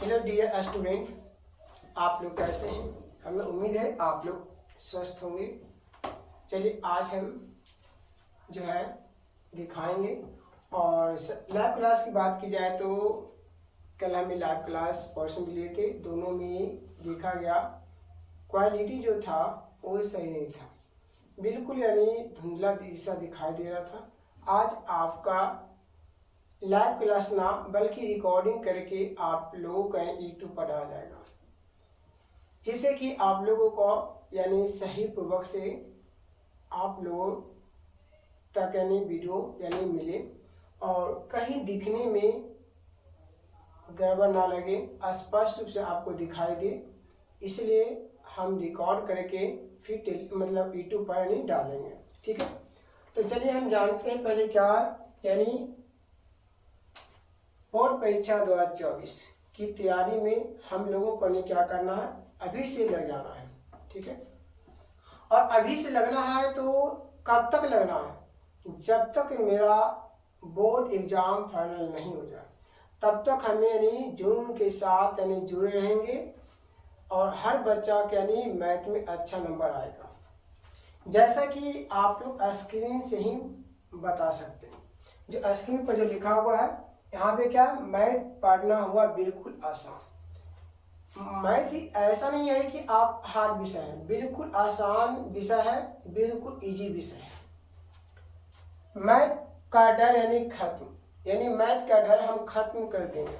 Hello dear student, आप लोग कैसे हैं? हमें उम्मीद है आप लोग स्वस्थ होंगे। चलिए आज हम जो है दिखाएंगे। और लाइव क्लास की बात की जाए तो कल हमें लाइव क्लास पोर्शन लिए थे, दोनों में देखा गया क्वालिटी जो था वो सही नहीं था, बिल्कुल यानी धुंधला जैसा दिखाई दे रहा था। आज आपका लाइव क्लास ना बल्कि रिकॉर्डिंग करके आप लोगों का यूट्यूब पर आ जाएगा, जिससे कि आप लोगों को यानी सही पूर्वक से आप लोगों तक यानी वीडियो यानी मिले और कहीं दिखने में गड़बड़ ना लगे, स्पष्ट रूप से आपको दिखाई दे। इसलिए हम रिकॉर्ड करके फिर मतलब यूट्यूब पर नहीं डालेंगे, ठीक है। तो चलिए हम जानते हैं पहले क्या यानी बोर्ड परीक्षा 2024 की तैयारी में हम लोगों को क्या करना है, अभी से लग जाना है, ठीक है। और अभी से लगना है तो कब तक लगना है? जब तक मेरा बोर्ड एग्जाम फाइनल नहीं हो जाए तब तक हमें यानी जुनून के साथ यानी जुड़े रहेंगे और हर बच्चा के यानी मैथ में अच्छा नंबर आएगा। जैसा कि आप लोग स्क्रीन से ही बता सकते हैं, जो स्क्रीन पर जो लिखा हुआ है यहाँ पे क्या मैथ पढ़ना हुआ बिल्कुल आसान। मैथ ही ऐसा नहीं है कि आप हार्ड विषय है, बिल्कुल आसान विषय है, बिल्कुल इजी विषय है। मैथ का डर यानी खत्म, यानी मैथ का डर हम खत्म कर देंगे।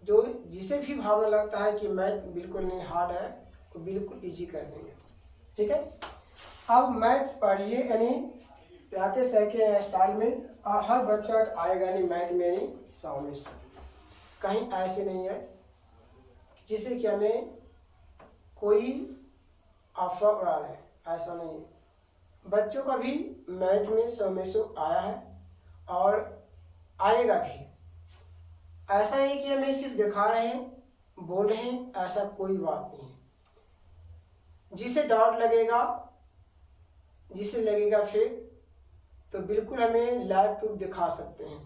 जो जिसे भी भावना लगता है कि मैथ बिल्कुल नहीं हार्ड है तो बिल्कुल इजी कर देंगे, ठीक है। अब मैथ पढ़िए यानी प्याके सैके स्टाइल में और हर बच्चा आएगा यानी मैथ में यानी 100 में 100। कहीं ऐसे नहीं है जिसे कि हमें कोई अफवाह उड़ा रहे, ऐसा नहीं है। बच्चों का भी मैथ में 100 में 100 आया है और आएगा भी। ऐसा नहीं कि हमें सिर्फ दिखा रहे हैं बोल रहे हैं, ऐसा कोई बात नहीं है। जिसे डाउट लगेगा, जिसे लगेगा फिर तो बिल्कुल हमें लाइव प्रूफ दिखा सकते हैं,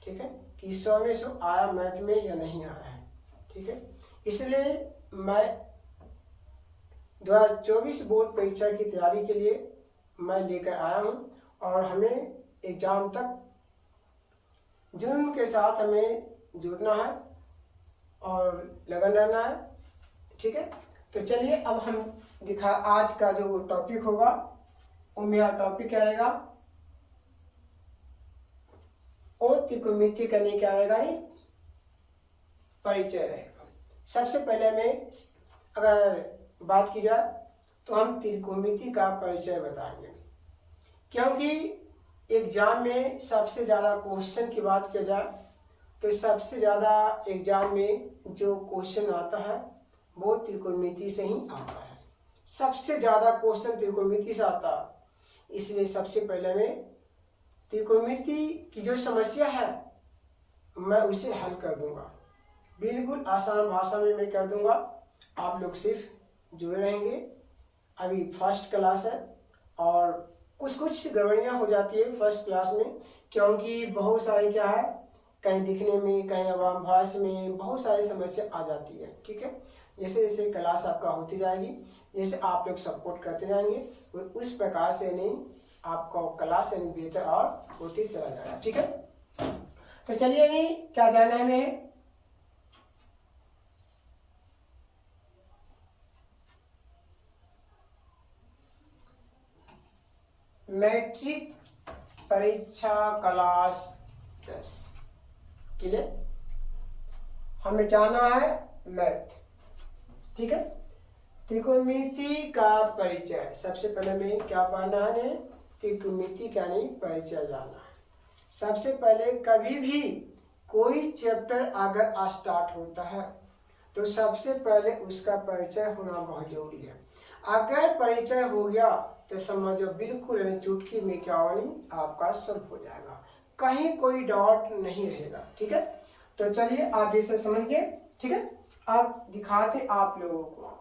ठीक है, कि 100 में 100 आया मैथ में या नहीं आया है, ठीक है। इसलिए मैं 2024 बोर्ड परीक्षा की तैयारी के लिए मैं लेकर आया हूं और हमें एग्जाम तक जुनून के साथ हमें जुड़ना है और लगन रहना है, ठीक है। तो चलिए अब हम दिखा आज का जो टॉपिक होगा वो मेरा टॉपिक क्या रहेगा, और त्रिकोणमिति करने क्या रहेगा, परिचय रहेगा। सबसे पहले में अगर बात की जाए तो हम त्रिकोणमिति का परिचय बताएंगे, क्योंकि एग्जाम में सबसे ज़्यादा क्वेश्चन की बात किया जाए तो सबसे ज़्यादा एग्जाम में जो क्वेश्चन आता है वो त्रिकोणमिति से ही आता है। सबसे ज़्यादा क्वेश्चन त्रिकोणमिति से आता है। इसलिए सबसे पहले में त्रिकोणमिति की जो समस्या है मैं उसे हल कर दूंगा, बिल्कुल आसान भाषा में मैं कर दूंगा। आप लोग सिर्फ जुड़े रहेंगे। अभी फर्स्ट क्लास है और कुछ गड़बड़ियाँ हो जाती है फर्स्ट क्लास में, क्योंकि बहुत सारे क्या है कहीं दिखने में कहीं आवाज में बहुत सारी समस्या आ जाती है, ठीक है। जैसे जैसे क्लास आपका होती जाएगी, जैसे आप लोग सपोर्ट करते जाएंगे उस प्रकार से नहीं आपको क्लास यानी बेहतर और होती चला जाएगा, ठीक है। तो चलिए अभी क्या जानना है हमें, मैट्रिक परीक्षा क्लास 10 के लिए हमें जाना है मैथ, ठीक है। त्रिकोणमिति का परिचय सबसे पहले में क्या पढ़ना है, त्रिकोणमिति का नहीं परिचय जानना है। सबसे पहले कभी भी कोई चैप्टर अगर स्टार्ट होता है तो सबसे पहले उसका परिचय होना बहुत जरूरी है। अगर परिचय हो गया तो समझो बिल्कुल चुटकी में क्या होनी आपका सॉल्व हो जाएगा, कहीं कोई डाउट नहीं रहेगा, ठीक है। तो चलिए आप जैसे समझ गए, ठीक है। अब दिखाते आप लोगों को,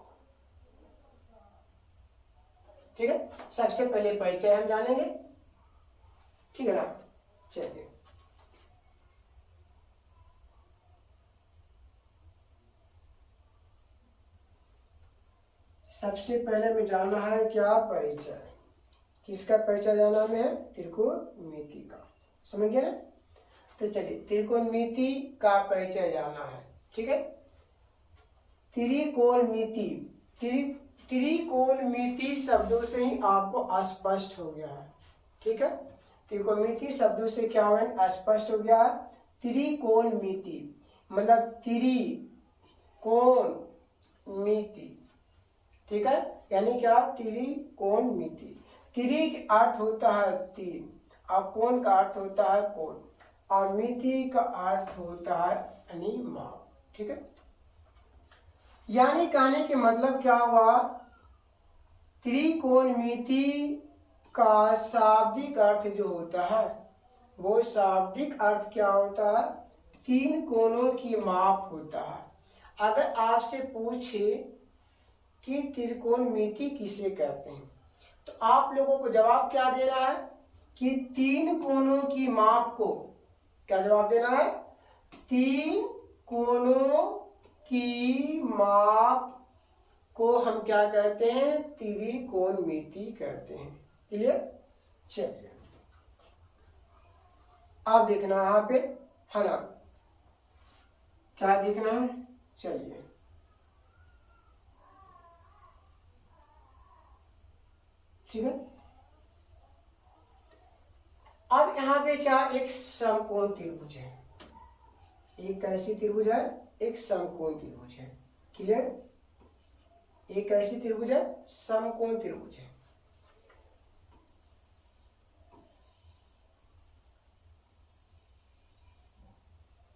ठीक है। सबसे पहले परिचय हम जानेंगे, ठीक है ना। चलिए सबसे पहले में जानना है क्या परिचय, किसका परिचय जानना में है, त्रिकोणमिति का। समझ गए ना। तो चलिए त्रिकोणमिति का परिचय जानना है। ठीक है, त्रिकोणमिति, त्रिकोणमिति शब्दों से ही आपको स्पष्ट हो गया है। ठीक है, त्रिकोणमिति शब्दों से क्या हो गया, स्पष्ट हो गया। त्रिकोणमिति मतलब त्रिकोणमिति। ठीक है, यानी क्या, त्रिकोणमिति। त्रि का अर्थ होता है तीन, और कोण का अर्थ होता है कोण, और मिति का अर्थ होता है यानी माप। ठीक है, यानी कहने के मतलब क्या हुआ, त्रिकोणमिति का शाब्दिक अर्थ जो होता है वो शाब्दिक अर्थ क्या होता है, तीन कोणों की माप होता है। अगर आपसे पूछे कि त्रिकोणमिति किसे कहते हैं तो आप लोगों को जवाब क्या देना है कि तीन कोणों की माप को, क्या जवाब देना है, तीन कोणों की माप को हम क्या कहते हैं, त्रिकोणमिति कहते हैं। क्लियर। चलिए अब देखना यहाँ पे है ना, क्या देखना है, चलिए ठीक है। अब यहाँ पे क्या, एक समकोण त्रिभुज है, एक कैसी त्रिभुज है, एक समकोण त्रिभुज है। क्लियर, एक कैसी त्रिभुज है, समकोण त्रिभुज है।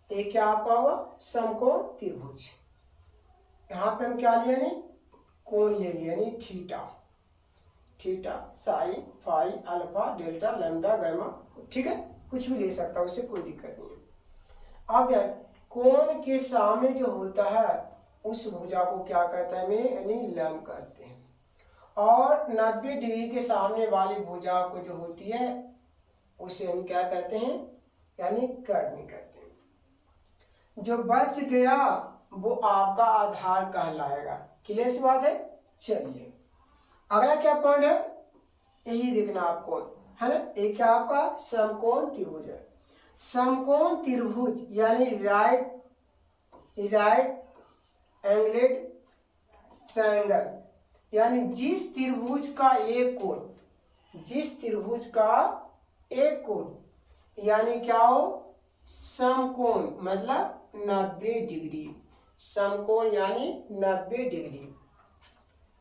एक क्या आपका हुआ, समकोण त्रिभुज। यहाँ पे हम क्या लिया, नहीं कोण ले लिया, नहीं theta, theta sine phi alpha delta lambda gamma. ठीक है, कुछ भी ले सकता है, उससे कोई दिक्कत नहीं है। अब यार कोण के सामने जो होता है उस भुजा को क्या कहते हैं, में यानी लंब कहते हैं, और 90 डिग्री के सामने वाली भुजा को जो होती है उसे हम क्या कहते हैं, यानी कर्ण कहते हैं। जो बच गया वो आपका आधार कहलाएगा। क्लियर सी बात है। चलिए अगला क्या पॉइंट है, यही देखना आपको है ना, एक क्या आपका समकोण त्रिभुज है। समकोण त्रिभुज यानी राइट एंगलेड ट्रायंगल, यानी जिस त्रिभुज का एक कोण, जिस त्रिभुज का एक कोण यानी क्या हो, समकोण मतलब 90 डिग्री, समकोण यानी 90 डिग्री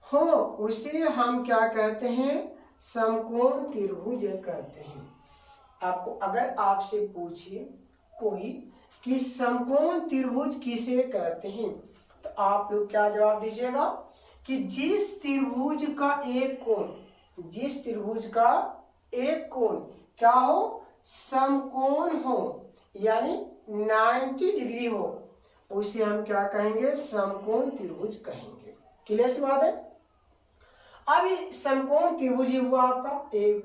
हो, उसे हम क्या कहते हैं, समकोण त्रिभुज कहते हैं। आपको अगर आपसे पूछे कोई कि समकोण त्रिभुज किसे कहते हैं तो आप लोग क्या जवाब दीजिएगा कि जिस त्रिभुज का एक कोण, जिस त्रिभुज का एक कोण क्या हो, समकोण हो, यानी 90 डिग्री हो, उसे हम क्या कहेंगे, समकोण त्रिभुज कहेंगे। क्लियर सी बात है। अब ये समकोण त्रिभुज हुआ आपका ए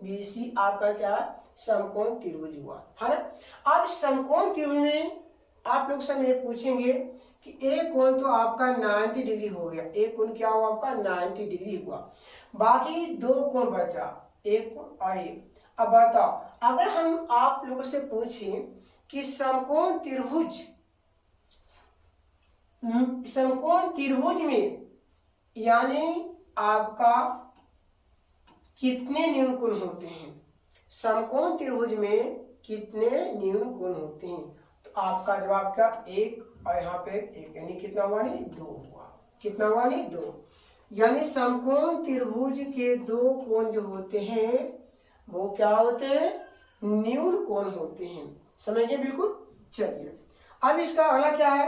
बी सी, आपका क्या है, समकोण त्रिभुज हुआ है ना। अब समकोण त्रिभुज में आप लोग सब ये पूछेंगे कि एक कोण तो आपका 90 डिग्री हो गया, एक कोण क्या हुआ आपका 90 डिग्री हुआ, बाकी दो कोण बचा, एक कोण और एक। अब बताओ अगर हम आप लोगों से पूछें कि समकोण त्रिभुज में यानी आपका कितने न्यून कोण होते हैं, समकोण त्रिभुज में कितने न्यून कोण होते हैं, तो आपका जवाब क्या, एक, और यहाँ पे एक, यानी कितना हुआ, नहीं दो हुआ, कितना हुआ, नहीं दो। यानी समकोण त्रिभुज के दो कोण जो होते हैं वो क्या होते हैं, न्यून कोण होते हैं। समझ गए बिल्कुल। चलिए अब इसका अगला क्या है,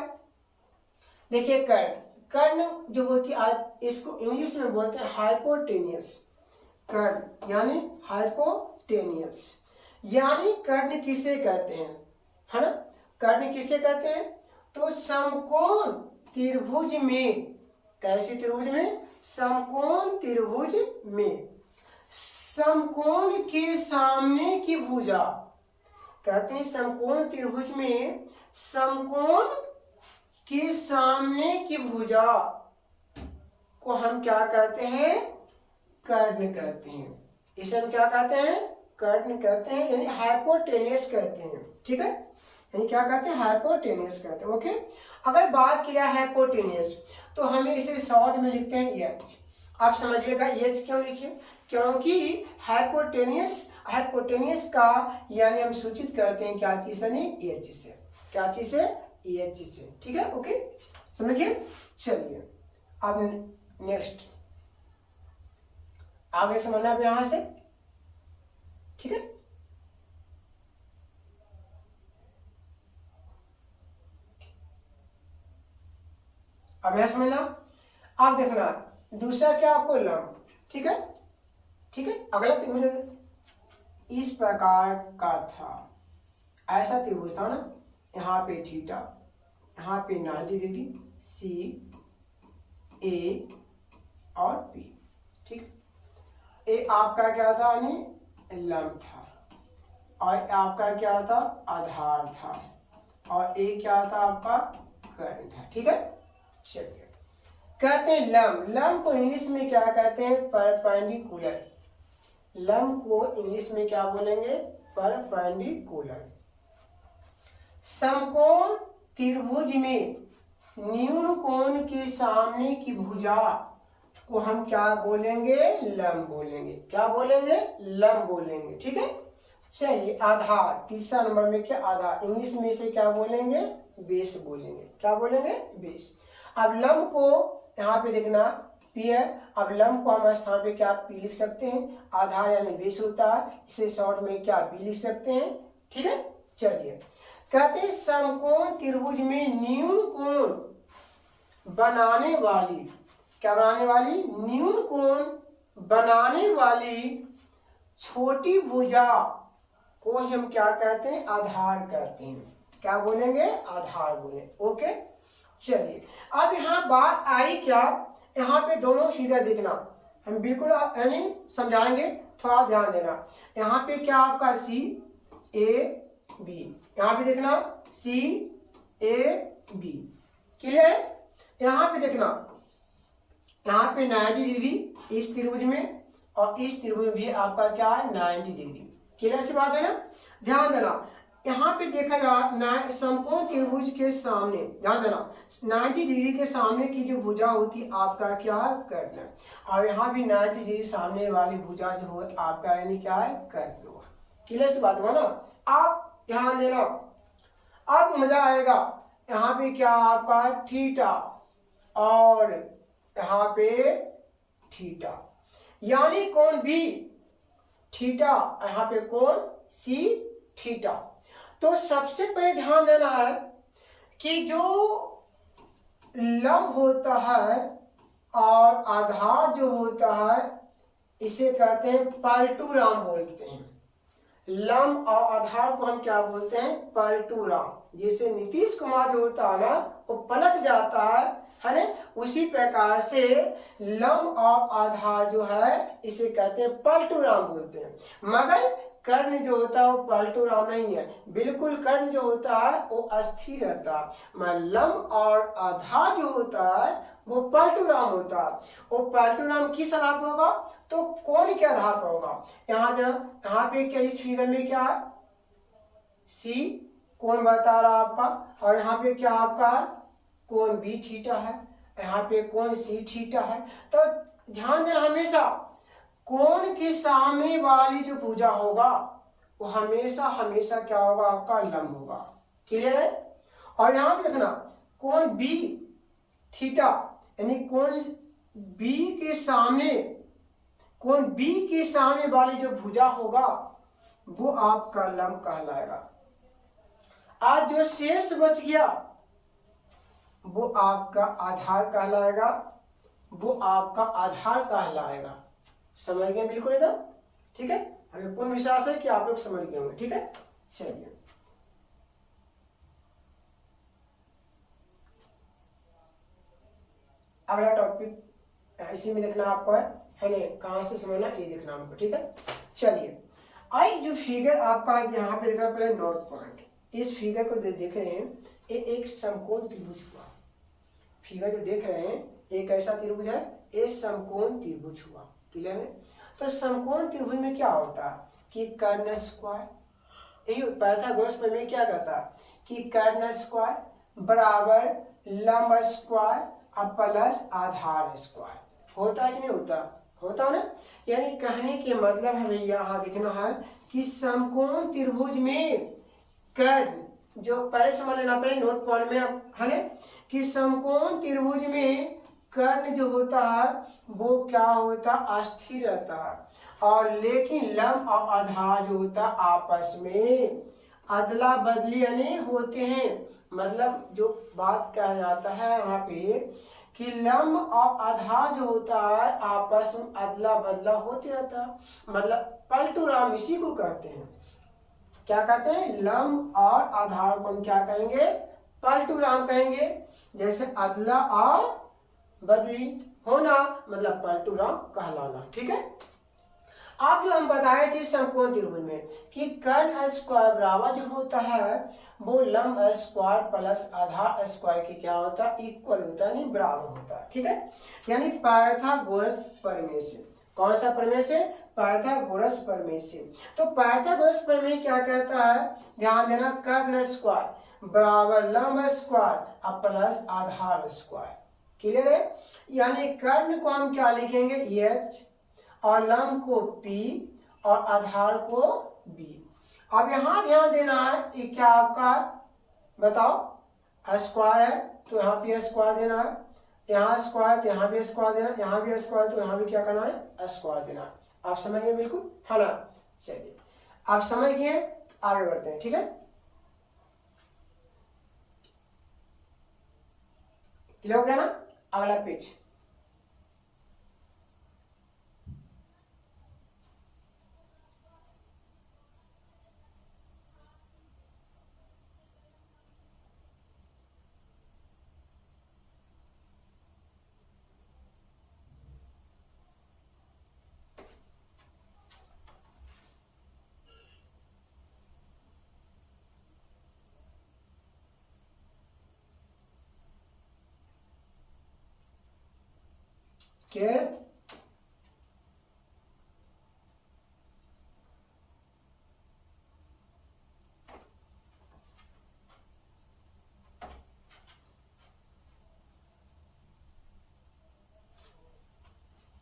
देखिए कर्ण, कर्ण जो होती है इसको इंग्लिश में बोलते हैं हाइपोटेनियस, कर्ण यानी हाइपोटेनियस, यानी कर्ण किसे कहते हैं, है ना, कर्ण किसे कहते हैं, तो समकोण त्रिभुज में, कैसे त्रिभुज में, समकोण त्रिभुज में समकोण के सामने की भुजा कहते हैं, समकोण त्रिभुज में समकोण के सामने की भुजा को हम क्या कहते हैं, कर्ण कहते हैं। इसे हम क्या कहते हैं, कर्ण कहते हैं, यानी हाइपोटेनियस कहते हैं। ठीक है, यानी क्या कहते हैं, हाइपोटेनियस कहते हैं। ओके, अगर बात किया हाइपोटेनियस तो हमें इसे शॉर्ट में लिखते हैं एच। आप समझिएगा एच क्यों लिखे, क्योंकि हाइपोटेनियस का यानी हम सूचित करते हैं क्या चीज से, एच से। क्या चीज से, एच से। ठीक है, ओके, समझिए। चलिए अब नेक्स्ट आगे समझना है यहां से। ठीक है, अब यहां समझना, आप देखना दूसरा क्या आपको लंब। ठीक है, ठीक है, अगला त्रिभुज इस प्रकार का था, ऐसा त्रिभुज था ना, यहाँ पे थीटा, यहाँ पे 90 डिग्री, सी ए और बी। ठीक, ए आपका क्या था, यानी लंब था, और आपका क्या था, आधार था, और ए क्या था, आपका कर्ण था। ठीक है, चलिए कहते हैं लंब। लंब को इंग्लिश में क्या कहते हैं, परपेंडिकुलर। लंब को इंग्लिश में क्या बोलेंगे, परपेंडिकुलर। समकोण त्रिभुज में न्यून कोण के सामने की भुजा को हम क्या बोलेंगे, लंब बोलेंगे। क्या बोलेंगे, लंब बोलेंगे। ठीक है, चलिए आधार, तीसरा नंबर में क्या, आधार, इंग्लिश में इसे क्या बोलेंगे, बेस बोलेंगे। क्या बोलेंगे, बेस। अब लंब को यहाँ पे देखना पी है, अब लंब को हम स्थान पे क्या पी लिख सकते हैं, आधार यानी बेस होता है, इसे शॉर्ट में क्या बी लिख सकते हैं। ठीक है, चलिए कहते हैं समकोण त्रिभुज में न्यून कोण बनाने वाली, क्या बनाने वाली, न्यून कोण बनाने वाली छोटी भुजा को हम क्या कहते हैं, आधार कहते हैं। क्या बोलेंगे, आधार बोले। ओके, चलिए अब यहाँ बात आई क्या, यहाँ पे दोनों फिगर देखना, हम बिल्कुल यानी समझाएंगे, थोड़ा ध्यान देना। यहाँ पे क्या आपका सी ए बी, यहाँ पे देखना सी ए बी, क्लियर। यहाँ पे देखना, यहाँ पे 90 डिग्री इस त्रिभुज में, और इस त्रिभुज में भी आपका क्या है, 90 डिग्री। क्लियर सी बात है ना, ध्यान देना। यहाँ पे देखा जा समकोण त्रिभुज के सामने, ध्यान देना 90 डिग्री के सामने की जो भुजा होती है आपका क्या है, कर्ण। और यहाँ भी 90 डिग्री सामने वाली भुजा जो है आपका यानी क्या है, कर्ण। क्लियर सी बात हुआ ना, आप ध्यान देना, अब मजा आएगा। यहाँ पे क्या आपका थीटा, और यहाँ पे थीटा, यानी कोण बी थीटा, यहाँ पे कोण सी थीटा। तो सबसे पहले ध्यान देना है कि जो लंब होता है और आधार जो होता है इसे कहते हैं पलटूराम बोलते हैं। लंब और आधार को हम क्या बोलते हैं, पलटूराम। जैसे नीतीश कुमार जो होता है ना वो पलट जाता है ना, उसी प्रकार से लंब और आधार जो है इसे कहते हैं पलटूराम बोलते हैं। मगर कर्ण जो होता है वो पलटूराम नहीं है, बिल्कुल कर्ण जो होता है वो अस्थिर रहता है। मैं लंब और आधार जो होता है वो पलटूराम होता है। वो पलटूराम किस आधार पर होगा, तो कोण के आधार पर होगा। यहाँ पे क्या इस फिगर में क्या है, सी कोण बता रहा आपका, और यहाँ पे क्या आपका कोण बी थीटा है, यहाँ पे कोण सी थीटा है। तो ध्यान देना हमेशा कोण के सामने वाली जो भुजा होगा वो हमेशा हमेशा क्या होगा, आपका लंब होगा। क्लियर है। और यहाँ पे देखना कोण बी थीटा, यानी कोण बी के सामने, कोण बी के सामने वाली जो भुजा होगा वो आपका लंब कहलाएगा। आज जो शेष बच गया वो आपका आधार कहलाएगा, वो आपका आधार कहलाएगा। समझ गए बिल्कुल एकदम, ठीक है। हमें पूर्ण विश्वास है कि आप लोग समझ गए होंगे, ठीक है। चलिए अगला टॉपिक इसी में देखना आपको है ना, कहां से समझना ये देखना हमको, ठीक है। चलिए आई जो फिगर आपका यहाँ पे देखना, पहले नोट पॉइंट, इस फिगर को देख रहे हैं, ये एक समकोण त्रिभुज हुआ। फिगर जो देख रहे हैं एक ऐसा त्रिभुज है, ये समकोण त्रिभुज हुआ। क्लियर है? तो समकोण त्रिभुज में क्या होता है कि कर्ण स्क्वायर, यही पाइथागोरस प्रमेय क्या कहता है कि कर्ण स्क्वायर बराबर लंब स्क्वायर और प्लस आधार स्क्वायर होता है कि नहीं होता? होता ना। यानी कहने के मतलब हमें यहाँ देखना है कि समकोण त्रिभुज में कर्ण, जो पहले समझ लेना पड़े नोट पॉइंट में है ना, कि समकोण त्रिभुज में कर्ण जो होता है वो क्या होता है, अस्थिर रहता है, और लेकिन लंब और आधार जो होता है आपस में अदला बदली यानी होते हैं। मतलब जो बात कहा जाता है यहाँ पे कि लंब और आधार जो होता है आपस में अदला बदला होते रहता है, मतलब पलटूराम इसी को कहते हैं। क्या कहते हैं? लंब और आधार को हम क्या कहेंगे? पलटूराम कहेंगे। जैसे अदला और बदली होना मतलब पलटूराम कहलाना। ठीक है। आप जो हम बताए थे समकोण त्रिभुज में कि कर्ण स्क्वायर बराबर जो होता है वो लंब स्क्वायर प्लस आधार स्क्वायर की क्या होता है, इक्वल होता है, नहीं बराबर होता है। ठीक है। यानी पाइथागोरस प्रमेय से, कौन सा प्रमेय से? पाइथागोरस प्रमेय से। तो पाइथागोरस प्रमेय क्या कहता है, ध्यान देना, कर्ण स्क्वायर बराबर लंब स्क्वायर प्लस आधार स्क्वायर। क्लियर है? यानी कर्ण को हम क्या लिखेंगे, एच, और लंब को P और आधार को B। अब यहाँ ध्यान देना है कि क्या आपका बताओ स्क्वायर है तो यहाँ पे स्क्वायर देना है, यहाँ स्क्वायर तो यहाँ भी स्क्वायर देना, यहाँ भी स्क्वायर तो यहाँ भी क्या करना है, स्क्वायर देना है। आप समझ गए बिल्कुल, है ना? चलिए आप समझ गए, आगे बढ़ते हैं। ठीक है, क्लियर हो गया ना? अगला पेज। क्या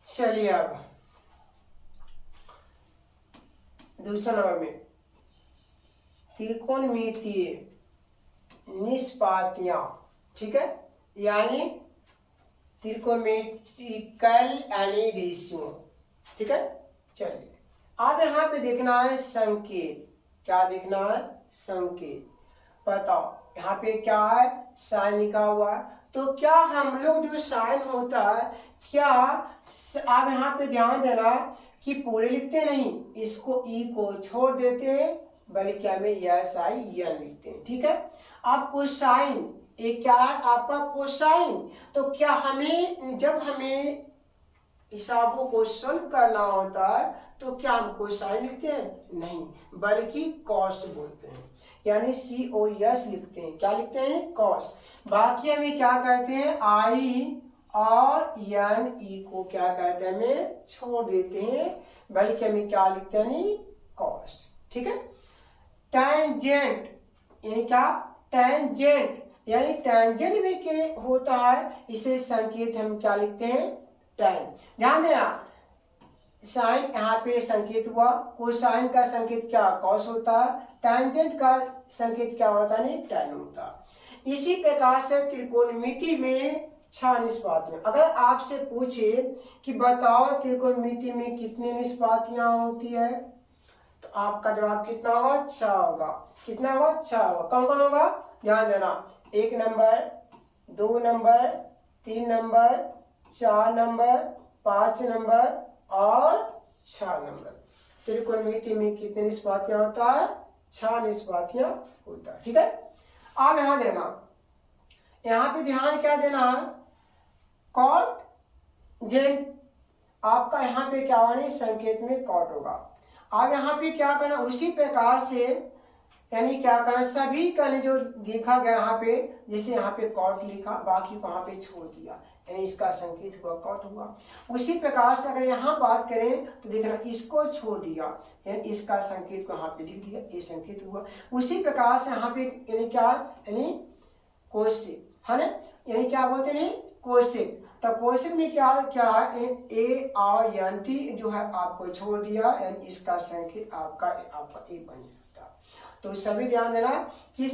चलिए अब दूसरा नंबर में त्रिकोणमितीय निष्पातियां। ठीक है, यानी त्रिकोणमितिकल यानी रेशियो। ठीक है, चलिए अब यहाँ पे देखना है संकेत। क्या देखना है? संकेत। बताओ यहाँ पे क्या है, साइन लिखा हुआ है, तो क्या हम लोग जो साइन होता है क्या आप यहाँ पे ध्यान देना कि पूरे लिखते नहीं, इसको ई को छोड़ देते हैं, बल्कि क्या में यस आई यन लिखते हैं। ठीक है, आप कोसाइन, एक क्या है आपका कोसाइन, तो क्या हमें जब हमें हिसाबों को सॉल्व करना होता है तो क्या हम कोसाइन लिखते हैं? नहीं, बल्कि कॉस बोलते हैं, यानी COS लिखते हैं। क्या लिखते हैं? कॉस। बाकी हमें क्या करते हैं, आई और यन ई को क्या करते हैं, हमें छोड़ देते हैं, बल्कि हमें क्या लिखते हैं, कॉस। ठीक है, टेंजेंट यानी क्या, टेंजेंट यानी टेंजेंट में के होता है, इसे संकेत हम क्या लिखते हैं, टैन। ध्यान देना, साइन यहाँ पे संकेत हुआ, कोसाइन का संकेत क्या, कॉस होता है, टेंजेंट का संकेत क्या होता है, नहीं टैन होता। इसी प्रकार से त्रिकोणमिति में 6 निष्पातियां। अगर आपसे पूछे कि बताओ त्रिकोणमिति में कितनी निष्पातियां होती है, तो आपका जवाब कितना होगा, 6 होगा। कितना होगा, 6 होगा। कौन कौन होगा, ध्यान देना, 1 number, 2 number, 3 number, 4 number, 5 number और 6 नंबर। त्रिकोणमिति में कितनी निष्पातियां होता है, 6 निष्पातियां होता है। ठीक है, अब यहाँ देना, यहाँ पे ध्यान क्या देना है, कॉट जेंट, आपका यहाँ पे क्या होगा, संकेत में कॉट होगा। अब यहाँ पे क्या करना, उसी प्रकार से यानी क्या करना, सभी का जो देखा गया यहाँ पे, जैसे यहाँ पे कॉट लिखा, बाकी वहां पे छोड़ दिया, यानी इसका संकेत हुआ कॉट हुआ। उसी प्रकार से अगर यहाँ बात करें तो देखना इसको छोड़ दिया, यानी इसका संकेत को यहाँ पे लिख दिया, ये संकेत हुआ। उसी प्रकार से यहाँ पे यानी क्या, यानी कोशिक है ना, यानी क्या बोलते हैं कोशिक। तो कोशिक में क्या क्या है, ए और एन टी जो है आपको छोड़ दिया, यानी इसका संकेत आपका ए बन जाता। तो सभी ध्यान देना कि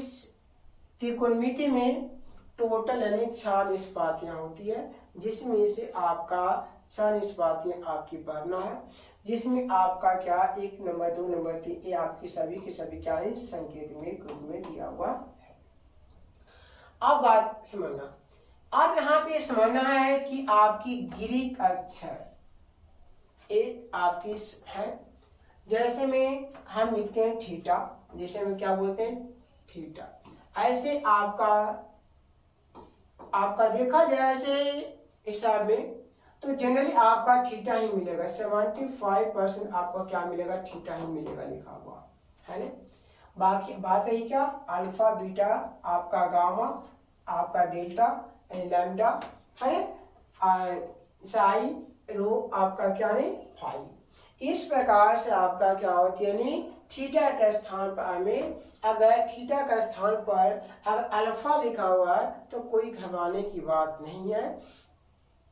त्रिकोणमिति में टोटल यानी 6 निष्पातियां होती है, जिसमें से आपका 6 निष्पातियां आपकी पढ़ना है, जिसमें आपका क्या 1 नंबर 2 नंबर 3 ये आपकी सभी के सभी क्या है संकेत में रूप में दिया हुआ है। अब बात समझना, अब यहाँ पे समझना है कि आपकी ग्रीक अक्षर एक आपकी है, जैसे में हम लिखते हैं थीटा, जैसे हम क्या बोलते हैं थीटा, ऐसे आपका देखा जाए ऐसे हिसाब में तो जनरली आपका थीटा ही मिलेगा, 75% आपको क्या मिलेगा, थीटा ही मिलेगा लिखा हुआ है ना। बाकी बात रही क्या, अल्फा बीटा आपका गामा आपका डेल्टा लैम्डा है, साई रो आपका क्या है फाई। इस प्रकार से आपका क्या होती है यानी थीटा के स्थान पर हमें, अगर थीटा का स्थान पर अगर अल्फा लिखा हुआ है तो कोई घबराने की बात नहीं है,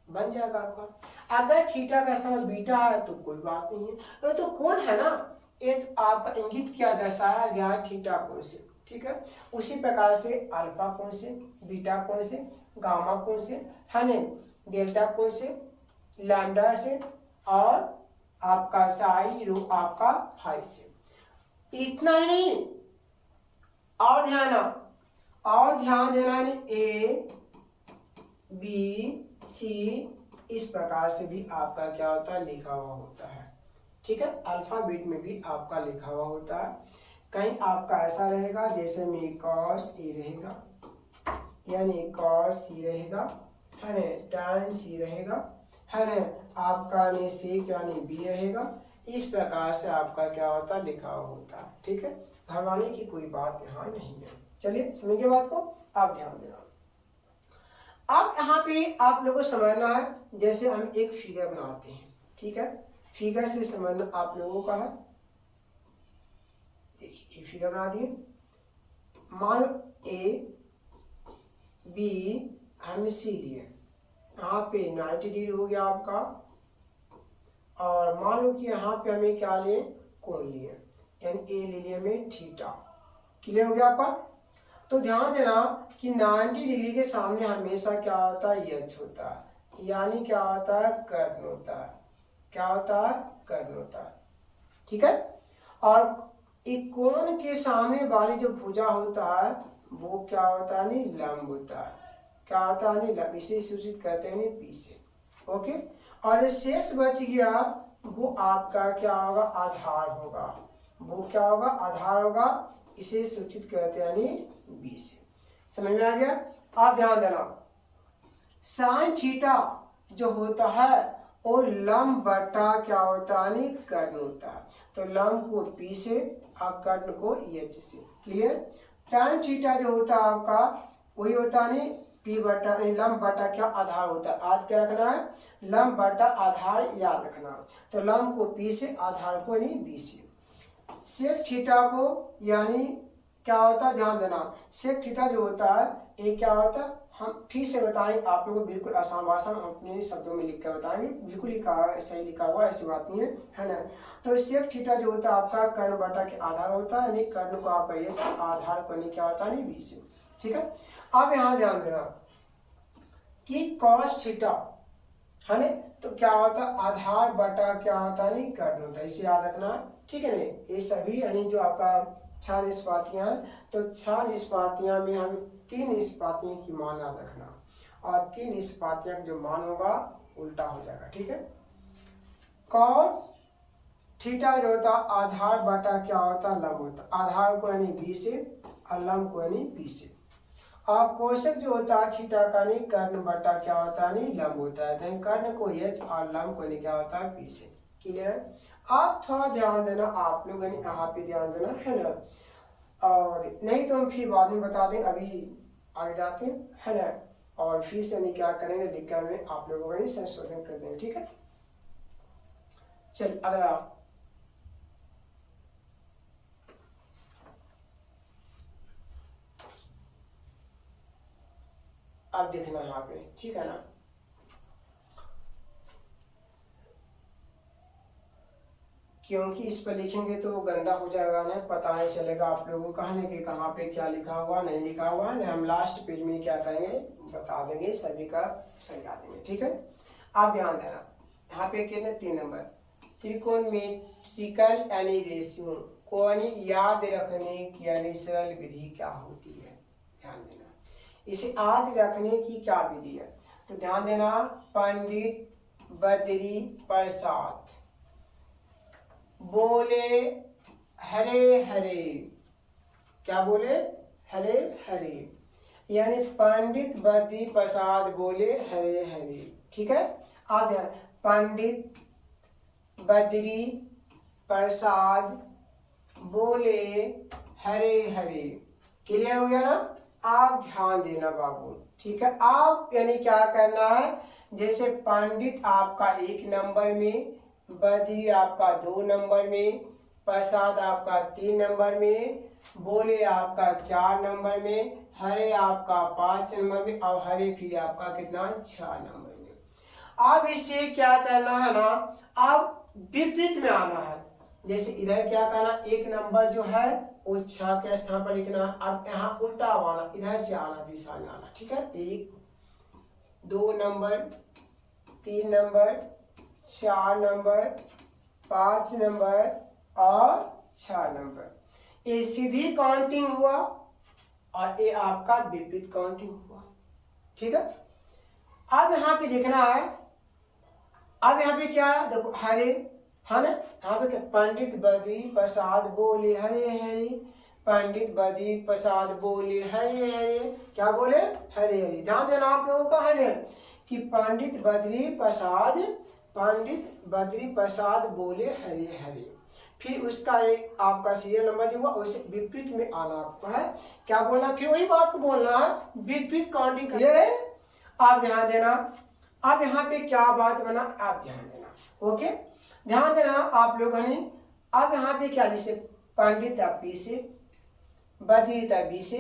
बन जाएगा आपका। अगर थीटा का स्थान बीटा है तो कोई बात नहीं है, तो कौन है ना, एक आपका इंगित क्या दर्शाया गया है थीटा कोण से, ठीक है। उसी प्रकार से अल्फा कोण से, बीटा कोण से, गामा कोण से है ना, डेल्टा कोण से, लैम्डा से और आपका साई रो आपका फाई से। इतना ही नहीं, और ध्यान देना ए बी सी इस प्रकार से भी आपका क्या होता है लिखा हुआ होता है, ठीक है। अल्फाबेट में भी आपका लिखा हुआ होता है, कहीं आपका ऐसा रहेगा जैसे में कॉस ए रहेगा, यानी कॉस सी रहेगा है ना, tan सी रहेगा है ना, आपका ने सेक यानी बी रहेगा। इस प्रकार से आपका क्या होता है लिखा हुआ होता है, ठीक है। घबराने की कोई बात यहाँ नहीं है। चलिए समझिए बात को, आप ध्यान देना। अब यहाँ पे आप लोगों को समझना है, जैसे हम एक फिगर बनाते हैं, ठीक है, फिगर से समझना आप लोगों का है। देखिए ये फिगर बना दिए, मान ए बी हम सी लिए, यहाँ पे 90 डिग्री हो गया आपका, और मान लो कि यहाँ पे हमें क्या लिए कोण लिए, यानी ए ले लिया हमें थीटा, क्लियर हो गया आपका। तो ध्यान देना कि 90 डिग्री के सामने हमेशा क्या होता है एच होता है, यानी क्या होता है कर्ण होता है, क्या होता है कर्ण होता है, ठीक है। और एक कोण के सामने वाली जो भुजा होता है वो क्या होता है नहीं लंब होता है, क्या होता है नहीं लंब, इसे सूचित करते हैं नहीं पी से, ओके। और शेष बच गया वो आपका क्या होगा आधार होगा, वो क्या होगा आधार होगा, इसे सूचित करते हैं यानी बी से। समझ में आ गया। आप ध्यान देना, साइन थीटा जो होता है वो लंब बटा क्या होता है कर्ण होता है, तो लंब को पी से और कर्ण को एच से, क्लियर। tan थीटा जो होता है आपका वही होता है पी बटा लंब बटा क्या आधार होता है, आज क्या रखना है लंब बटा आधार याद रखना, तो लंब को पी से आधार को नहीं बी से। सेक थीटा को यानी क्या होता है ध्यान देना, सेक थीटा जो होता है ये क्या होता है, हम फिर से बताएंगे आप लोगों को, बिल्कुल आसान भाषा में अपने शब्दों में लिख कर बताएंगे, बिल्कुल सही लिखा हुआ ऐसी बात नहीं है ना। तो सेक थीटा जो होता है आपका कर्ण बटा के आधार होता है, यानी कर्ण को आपका ये आधार को नहीं क्या होता है बी से, ठीक है। अब यहाँ ध्यान देना कि कॉस थीटा है ना, तो क्या होता है आधार बटा क्या होता है कर्ण होता है, इसे याद रखना, ठीक है ना। ये सभी यानी जो आपका 6 निष्पातियां हैं, तो 6 निष्पातियां में हम 3 निष्पातियों की मान याद रखना, और 3 निष्पातियां का जो मान होगा उल्टा हो जाएगा, ठीक है। कॉस थीटा जो होता आधार बटा क्या होता लंब होता, आधार को यानी बी से और लंब को यानी बी से। और कोशक जो होता है थीटा का नहीं कर्ण बटा क्या होता है नहीं लंब होता है, तो कर्ण को एच और लंब को नहीं क्या होता है बी से, क्लियर। आप थोड़ा ध्यान देना, आप लोग यहाँ पे ध्यान देना है ना। और नहीं तो हम फिर बाद में बता दें, अभी आगे जाते हैं, है ना। और फिर से नहीं क्या करेंगे, लिखने में आप लोगों को संशोधन कर देंगे, ठीक है। चल अगला, अब देखना यहाँ पे, ठीक है ना। क्योंकि इस पर लिखेंगे तो गंदा हो जाएगा ना, पता नहीं चलेगा आप लोगों को कहने कि कहाँ पे क्या लिखा हुआ नहीं लिखा हुआ है ना। हम लास्ट पेज में क्या करेंगे बता देंगे, सभी का समझा देंगे, ठीक है। आप ध्यान देना, यहाँ पे कितने 3 नंबर, त्रिकोणमितिकल यानी रेशियो को याद रखने की यानी सरल विधि क्या होती है, ध्यान देना। इसे याद रखने की क्या विधि है, तो ध्यान देना, पंडित बद्री प्रसाद बोले हरे हरे, क्या बोले, हरे हरे, यानी पंडित बद्री प्रसाद बोले हरे हरे, ठीक है। आप ध्यान, पंडित बद्री प्रसाद बोले हरे हरे, क्लियर हो गया ना। आप ध्यान देना बाबू, ठीक है। आप यानी क्या करना है, जैसे पंडित आपका 1 नंबर में, बद्री आपका 2 नंबर में, प्रसाद आपका 3 नंबर में, बोले आपका 4 नंबर में, हरे आपका 5 नंबर में, और हरे फिर आपका कितना 6 नंबर में। अब इसे क्या करना है ना, अब विपरीत में आना है। जैसे इधर क्या करना, 1 नंबर जो है वो 6 के स्थान पर लिखना। अब यहाँ उल्टा आना, इधर से आना, दिशा में आना, ठीक है। 1 2 नंबर, 3 नंबर, 4 नंबर, 5 नंबर और 6 नंबर। ये सीधी काउंटिंग हुआ और ये आपका विपरीत काउंटिंग हुआ, ठीक है। अब यहाँ पे देखना है, अब यहाँ पे क्या है देखो, हरे है ना, यहाँ पे पंडित बद्री प्रसाद बोले हरे हरे, पंडित बद्री प्रसाद बोले हरे हरे, क्या बोले, हरे हरे। ध्यान देना आप लोगों का है ना कि पंडित बद्री प्रसाद बोले हरे हरे, फिर उसका एक आपका सीरियल नंबर जो हुआ उसे विपरीत में आना आपको है, क्या बोलना, फिर वही बात को बोलना है, विपरीत काउंटिंग, क्लियर है। आप ध्यान देना, अब यहाँ पे क्या बात बना, आप ध्यान देना, ओके। ध्यान देना आप लोगों ने, अब यहाँ पे क्या, जैसे पंडित आप पी से, बद्री तो बी से,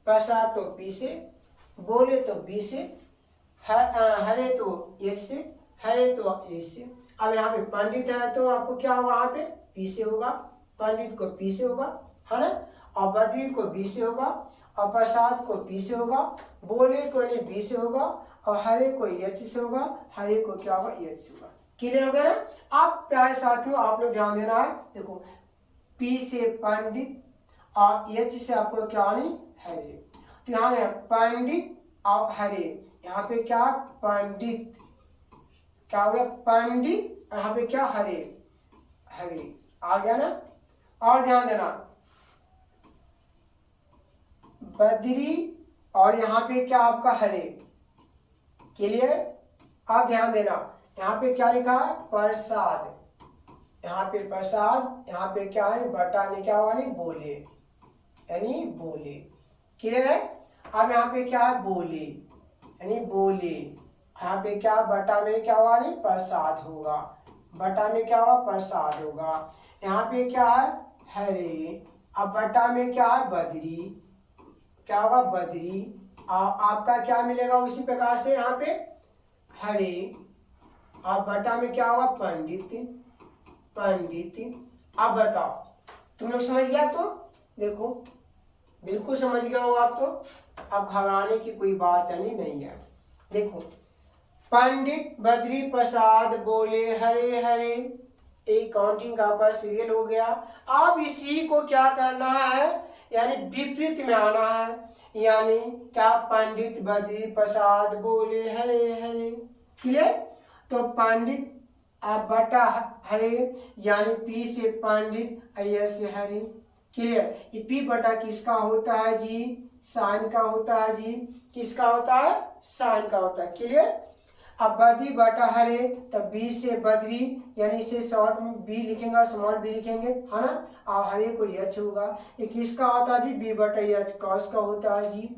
प्रसाद तो पी से, बोले तो बी से, हरे तो एच से, हरे तो ए से। अब यहाँ पे पंडित है तो आपको क्या होगा, यहाँ पे पी से होगा, पंडित को पी से होगा, है ना, और बद्री को बी से होगा, और प्रसाद को पी से होगा, बोले को नहीं बी से होगा, और हरे को एच से होगा, हरे को क्या होगा, एच से होगा। क्लियर हो गया ना। आप प्यारे साथियों आप लोग ध्यान देना है, देखो पी से पंडित और एच से आपको क्या नहीं, हरे, तो यहाँ पंडित और हरे, यहाँ पे क्या पंडित, क्या हो गया पंडित, यहाँ पे क्या हरे हरे, आ गया ना। और ध्यान देना, बद्री और यहाँ पे क्या आपका हरे, क्लियर। आप ध्यान देना, यहाँ पे क्या लिखा है, प्रसाद, यहाँ पे प्रसाद, यहाँ पे क्या है बटा ने क्या हुआ नहीं, बोले, यानी बोले, क्लियर है। अब यहाँ पे क्या है, बोले यानी बोले, यहाँ पे क्या बटा में क्या हुआ नहीं, प्रसाद होगा, बटा में क्या हुआ, प्रसाद होगा। यहाँ पे क्या है, हरे, अब बटा में क्या है, बद्री, क्या होगा, बद्री, आपका क्या मिलेगा उसी प्रकार से, यहाँ पे हरे, अब बटा में क्या होगा, पंडित, पंडित। अब बताओ तुम लोग समझ गया, तो देखो बिल्कुल समझ गया हो आप, तो अब घबराने की कोई बात नहीं है। देखो पंडित बद्री प्रसाद बोले हरे हरे, एक काउंटिंग का पर सीरियल हो गया। अब इसी को क्या करना है, यानी विपरीत में आना है, यानी क्या, पंडित बद्री प्रसाद बोले हरे हरे, क्लियर। तो पंडित आप बटा हरे, यानी पी से पंडित, एस से हरे, क्लियर। ये पी बटा किसका होता है जी, साइन का होता है जी, किसका होता है, साइन का होता है, क्लियर। अब बद्री बटा हरे, तब बी से बद्री, यानी इसे शॉर्ट में बी लिखेंगे, स्मॉल बी लिखेंगे, है ना। और हरे को एच होगा। ये किसका होता है जी, बी बटा एच कॉस का होता है जी।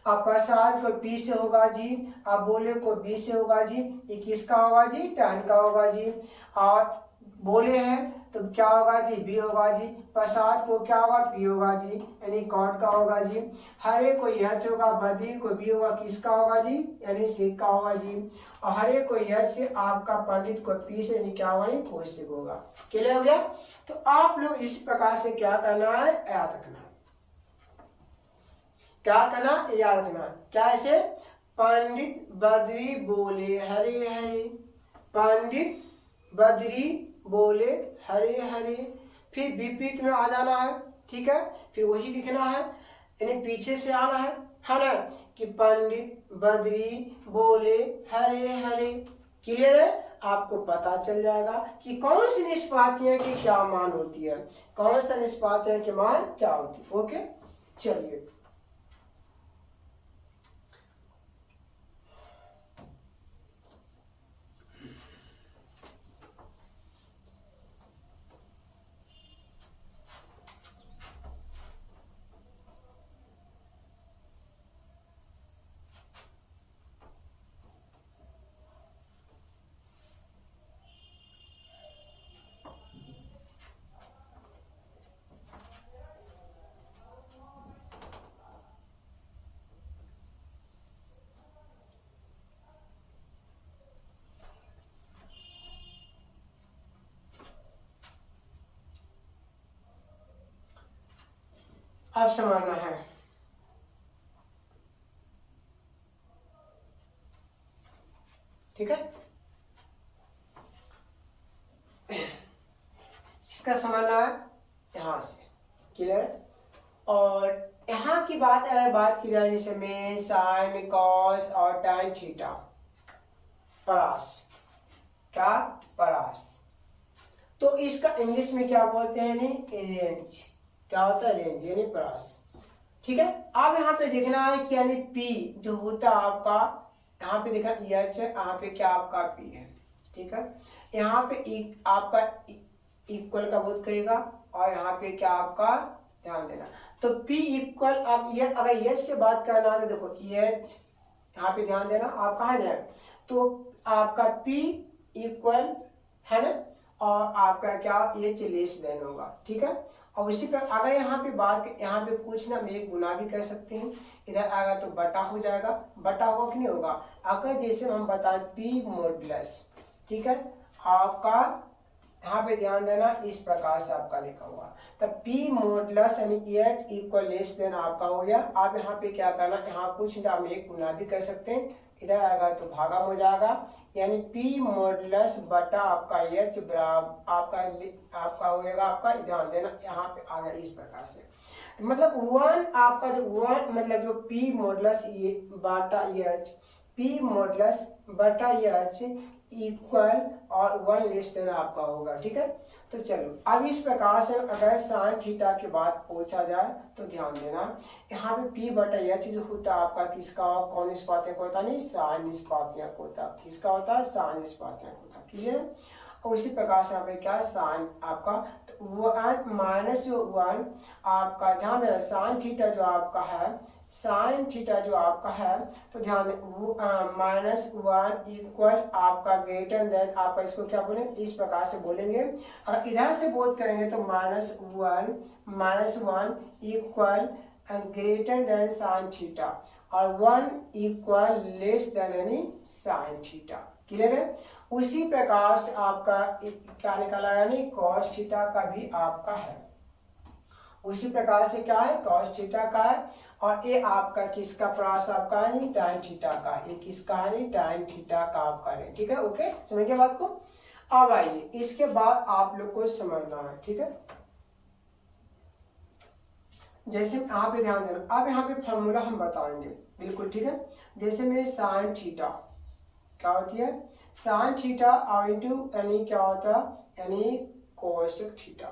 अब प्रसाद को पी से होगा जी, अब बोले को बी से होगा जी। ये किसका होगा जी, टैन का होगा जी। और बोले हैं तो क्या होगा जी, बी होगा जी। प्रसाद को क्या होगा, पी होगा जी, यानी कॉट का होगा जी। हरे को एच होगा, बद्री को बी होगा, किसका होगा जी, यानी सिख का होगा जी। और हरे को एच से आपका पंडित को पी से, यानी क्या होगा, कौशिक होगा। क्लियर हो गया। तो आप लोग इस प्रकार से क्या करना है, याद रखना। क्या करना, याद रखना। कैसे, पंडित बद्री बोले हरे हरे, पंडित बद्री बोले हरे हरे। फिर विपरीत में आ जाना है, ठीक है। फिर वही लिखना है, यानी पीछे से आना है ना, कि पंडित बद्री बोले हरे हरे। क्लियर है। आपको पता चल जाएगा कि कौन सी निष्पातियां की क्या मान होती है, कौन सा निष्पातियां की मान क्या होती है। ओके, चलिए अब समझना है। ठीक है, इसका समझना है यहाँ से। क्लियर। और यहाँ की बात अगर बात की जाए, जैसे में साइन कॉस और टाइन थीटा, परास, क्या परास, तो इसका इंग्लिश में क्या बोलते हैं, नहीं रेंज। क्या होता है, रेंज, यानी परास। ठीक है। अब यहाँ पे देखना है कि यानी पी जो होता है आपका, यहाँ पे देखा एच है, यहाँ पे क्या आपका पी है। ठीक है। यहाँ पे आपका इक्वल का बोध करेगा, और यहाँ पे क्या आपका, ध्यान देना। तो P इक्वल, अब ये अगर एच से बात करना है तो देखो एच, यहाँ पे ध्यान देना, आपका है ना, तो आपका P इक्वल है ना, और आपका क्या एच लेस देन होगा। ठीक है। और उसी पर अगर यहाँ पे बात, यहाँ पे कुछ ना एक गुना भी कर सकते हैं, इधर आएगा तो बटा हो जाएगा, बटा होगा कि नहीं होगा। अगर जैसे हम बताएं P मॉडुलस, ठीक है, आपका यहाँ पे ध्यान देना, इस प्रकार से आपका लिखा हुआ, तब P मॉडुलस यानी एच इक्वल लेस देन आपका हो गया। आप यहाँ पे क्या करना, यहाँ कुछ ना हम एक गुना भी कर सकते हैं, इधर आएगा तो भागा हो जाएगा, यानी P मॉडुलस बटा आपका एच बराबर आपका हो जाएगा, आपका ध्यान देना यहाँ पे आ गया इस प्रकार से। मतलब वन आपका जो वन, मतलब जो P मॉडुलस बटा एच, P मॉडुलस बटा एच इक्वल और वन लेस देन आपका होगा। ठीक है। तो चलो अब इस प्रकार से अगर साइन थीटा की बात पूछा जाए तो ध्यान देना, यहाँ पे P बटा एच जो होता है आपका किसका, कौन निष्पात्यक होता है, नहीं साइन निष्पात्यक होता, किसका होता है, साइन निष्पात्यक होता। क्लियर। और उसी प्रकार से यहाँ पे क्या साइन आपका, तो वन माइनस वन आपका, ध्यान देना साइन थीटा जो आपका है, साइन थीटा जो आपका है, तो ध्यान माइनस वन इक्वल आपका ग्रेटर देन, आप इसको क्या बोले, इस प्रकार से बोलेंगे। अगर इधर से बोध करेंगे तो minus one equal greater than sine theta, और वन इक्वल लेस देन यानी साइन थीटा। क्लियर है। उसी प्रकार से आपका क्या निकाला, यानी कॉस थीटा का भी आपका है, उसी प्रकार से क्या है, कॉस थीटा का है। और ये आपका किसका प्रास आपका है, टाइन थीटा का, ये किसका है, टाइन थीटा का आपका है। ठीक है। ओके, समझ गए बात को। अब आइए इसके बाद आप लोग को समझना है। ठीक है। जैसे यहाँ पे ध्यान देना, अब यहाँ पे फॉर्मूला हम बताएंगे बिल्कुल। ठीक है। जैसे में साइन थीटा क्या होती है, साइन थीटा और इंटू यानी क्या होता है, यानी कोसेक थीटा।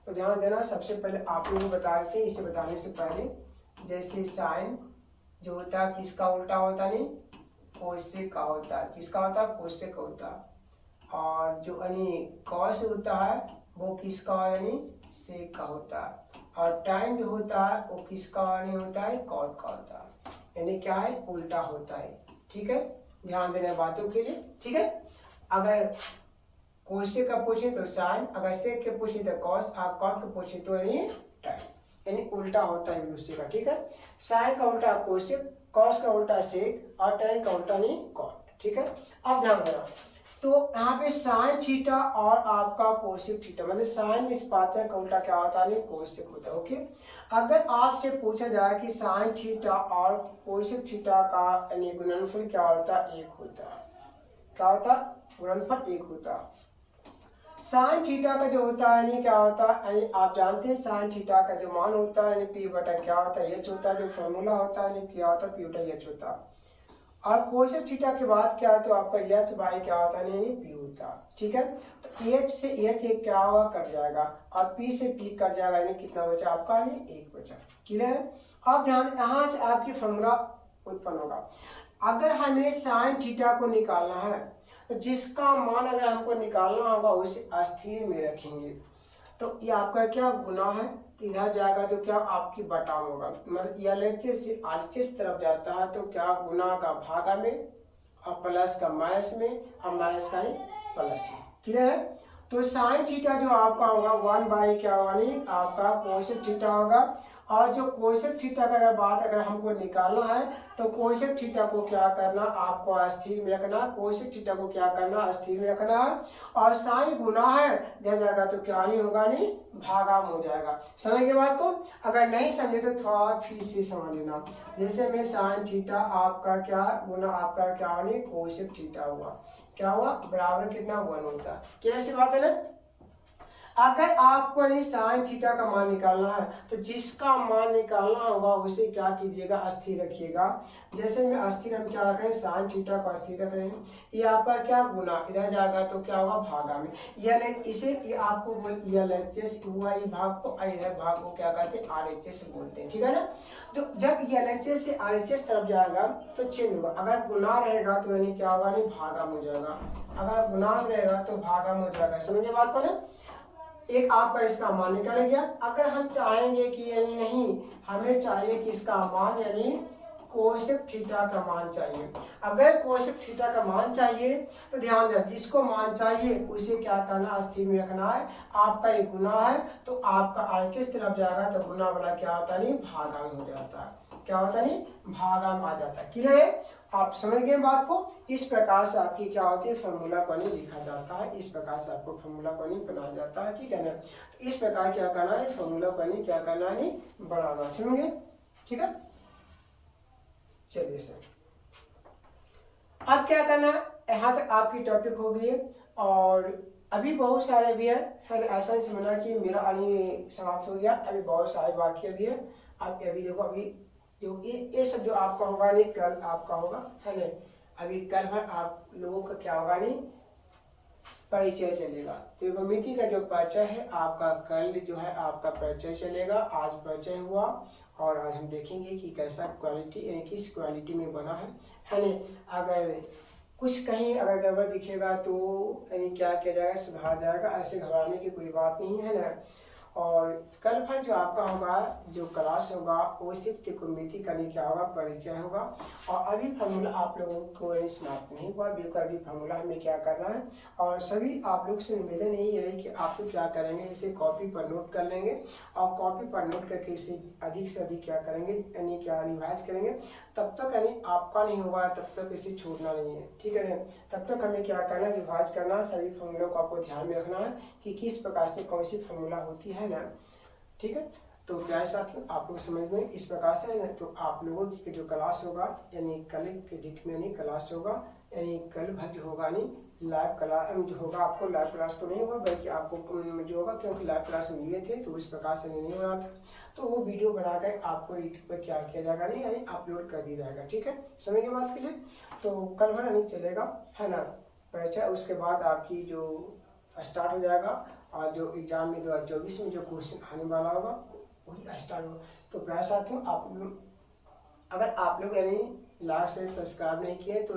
तो ध्यान देना, सबसे पहले आप लोग बता देते हैं, इसे बताने से पहले, जैसे साइन जो होता है किसका उल्टा होता, नहीं कोशेक का होता है। किसका होता है? कोशेक का होता है। और जो यानी कॉस होता है वो किसका यानी सेक का होता है। और टाइम जो होता है वो किसका यानी होता है? कॉट का होता है। यानी क्या है? उल्टा होता है। ठीक है, ध्यान देना बातों के लिए। ठीक है, अगर कोशेक का पूछे तो साइन, अगर सेक के पूछे तो कॉस, आप कॉट का पूछे तो यानी टाइम, यानी उल्टा होता है एक दूसरे का। ठीक है, साइन का उल्टा कोशेक, कॉस का उल्टा सेक और tan का उल्टा नहीं कॉट। ठीक है, अब ध्यान देना, तो यहाँ पे साइन थीटा और आपका कोशेक थीटा, मतलब साइन निष्पादक का उल्टा क्या होता है? कोशेक होता है। ओके, अगर आपसे पूछा जाए कि साइन थीटा और कोशेक थीटा का यानी गुणनफल क्या होता है? एक होता है। क्या होता है? गुणनफल एक होता है। साइन थीटा का जो होता है यानी क्या होता है? यानी आप जानते हैं साइन थीटा का जो मान होता है यानी पी बटा क्या होता है? एच होता है। जो फॉर्मूला होता है यानी क्या होता है? पी बटा एच होता है। और कोशेक थीटा के बाद क्या है? तो आपका एच बाई क्या होता है? यानी पी होता है। ठीक है, तो एच से एच एक क्या होगा? कट जाएगा और पी से पी कट जाएगा, यानी कितना बचा आपका? यानी एक बचा। क्लियर है? अब ध्यान, यहाँ से आपकी फॉर्मूला उत्पन्न होगा। अगर हमें साइन थीटा को निकालना है तो जिसका मान अगर हमको निकालना होगा उसे स्थिर में रखेंगे, तो ये आपका क्या गुना है? इधर जाएगा तो क्या आपकी बटा होगा, मतलब LHS से RHS तरफ जाता है तो क्या गुना का भागा में और प्लस का माइनस में और माइनस का प्लस में। क्लियर है? तो साइन थीटा जो आपका होगा 1 बाई क्या होगा? नहीं आपका कोशेक थीटा होगा। और जो कोशेक थीटा का अगर बात अगर हमको निकालना है तो कोशेक थीटा को क्या करना? आपको स्थिर में रखना। कोशेक थीटा को क्या करना? स्थिर में रखना है। और साइन गुना है दिया जाएगा तो क्या ही होगा? नहीं भागा में हो जाएगा। समझ के बात को? अगर नहीं समझे तो थोड़ा फिर से समझ लेना। जैसे में साइन थीटा आपका क्या गुना आपका क्या नहीं कोशेक थीटा हुआ, क्या हुआ? बराबर कितना? 1 होता है। क्या सी बात है ना? अगर आपको साइन थीटा का मान निकालना है तो जिसका मान निकालना होगा उसे क्या कीजिएगा? स्थिर रखिएगा। जैसे में स्थिर हम क्या रख रहे हैं? साइन थीटा को स्थिर रख रहे हैं। ये आपका क्या गुना इधर जाएगा तो क्या होगा? भागा में। इसे आपको LHS हुआ, ये भाग को इधर भाग को क्या कहते हैं? RHS बोलते हैं। ठीक है ना? तो जब LHS से RHS तरफ जाएगा तो चेंज होगा। अगर गुना रहेगा तो यानी क्या होगा? नहीं भागा में हो जाएगा। अगर गुना रहेगा तो भागा में हो जाएगा। समझिए बात को ना? एक आपका इसका मान निकल गया। अगर हम चाहेंगे कि यानी नहीं, हमें चाहिए कि इसका मान यानी कोशेक थीटा का मान चाहिए। अगर कोशेक थीटा का मान चाहिए तो ध्यान दें, जिसको मान चाहिए उसे क्या करना? स्थिर में रखना है। आपका ये गुना है तो आपका RHS तरफ जाएगा तो गुना वाला क्या होता है? नहीं भागा में हो जाता है। क्या होता है? नहीं भागा में आ जाता है। क्लियर है? आप समझ गए बात को? इस प्रकार से आपकी क्या होती है? फॉर्मूला को नहीं लिखा जाता है। इस प्रकार से आपको फॉर्मूला को नहीं बनाया जाता है। ठीक है ना? तो इस प्रकार क्या करना है? फॉर्मूला को नहीं क्या करना है? नहीं बनाना। समझे? ठीक है, चलिए सर, अब क्या करना है? यहाँ तक आपकी टॉपिक हो गई है और अभी बहुत सारे भी है ऐसा नहीं समझना कि मेरा अभी समाप्त हो गया। अभी बहुत सारे बाकी भी है। आप अभी देखो, अभी जो ये सब जो आपका होगा नहीं कल आपका होगा है ना? अभी कल भर आप लोगों का क्या होगा नहीं परिचय चलेगा। त्रिकोणमिति का जो परिचय है आपका कल जो है आपका परिचय चलेगा। आज परिचय हुआ और आज हम देखेंगे कि कैसा क्वालिटी यानी किस क्वालिटी में बना है ना? अगर कुछ कहीं अगर गड़बड़ दिखेगा तो यानी क्या किया जाएगा? सुधार जाएगा। ऐसे घबराने की कोई बात नहीं है ना? और कल भर जो आपका होगा जो क्लास होगा वो सिर्फ त्रिकोणमिति का नहीं क्या होगा? परिचय होगा। और अभी फार्मूला आप लोगों को समाप्त नहीं हुआ, बिल्कुल अभी फार्मूला हमें क्या करना है। और सभी आप लोग से निवेदन यही है कि आप लोग क्या करेंगे? इसे कॉपी पर नोट कर लेंगे और कॉपी पर नोट करके इसे अधिक से अधिक क्या करेंगे? यानी क्या रिवाइज करेंगे। तब तक यानी आपका नहीं होगा तब तक इसे छोड़ना नहीं है। ठीक है ना? तब तक हमें क्या करना? रिवाइज करना। सभी फॉर्मूलों को आपको ध्यान में रखना है कि किस प्रकार से कौन सी फॉर्मूला होती है ना। ठीक है, तो प्यारे साथियों आप लोग समझ में इस प्रकार से है ना? तो आप लोगों की जो क्लास होगा यानी कल के डेट में नहीं क्लास होगा, यानी कल भर जो होगा नहीं लाइव क्लास जो होगा, आपको लाइव क्लास तो नहीं होगा बल्कि आपको जो होगा, क्योंकि लाइव क्लास में लिए थे तो उस प्रकार से नहीं हो रहा था, तो वो वीडियो बनाकर आपको यूट्यूब पर क्या किया जाएगा नहीं यानी अपलोड कर दिया जाएगा। ठीक है, समझ के बात के लिए तो कल भर नहीं चलेगा है ना परिचय। उसके बाद आपकी जो स्टार्ट हो जाएगा और जो एग्जाम में 2024 में जो क्वेश्चन आने वाला होगा वही स्टार्ट होगा। तो प्यारे साथियों आप अगर आप लोग यानी लाइक से सब्सक्राइब नहीं किए तो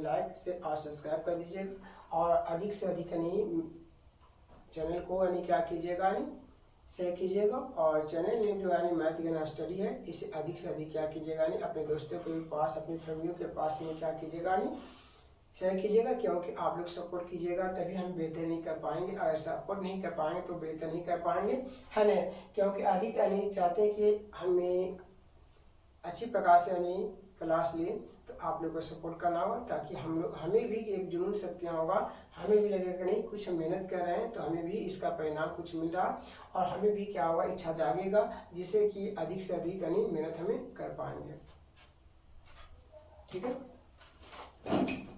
लाइक से और सब्सक्राइब कर दीजिएगा और अधिक से अधिक यानी चैनल को यानी क्या कीजिएगा यानी शेयर कीजिएगा और चैनल नेम जो है मैथ ज्ञान स्टडी है इसे अधिक से अधिक क्या कीजिएगा यानी अपने दोस्तों के पास अपनी फैमिलियों के पास में क्या कीजिएगा यानी शेयर कीजिएगा, क्योंकि आप लोग सपोर्ट कीजिएगा तभी हम बेहतर नहीं कर पाएंगे, अगर सपोर्ट नहीं कर पाएंगे तो बेहतर नहीं कर पाएंगे, है ना। क्योंकि अधिक यानी चाहते हैं कि हमें अच्छी प्रकार से यानी क्लास लें तो आप लोग को सपोर्ट करना होगा, ताकि हमें भी एक जुनून शक्तियाँ होगा, हमें भी लगेगा नहीं कुछ हम मेहनत कर रहे हैं तो हमें भी इसका परिणाम कुछ मिल रहा और हमें भी क्या होगा इच्छा जागेगा, जिससे कि अधिक से अधिक यानी मेहनत हमें कर पाएंगे। ठीक है।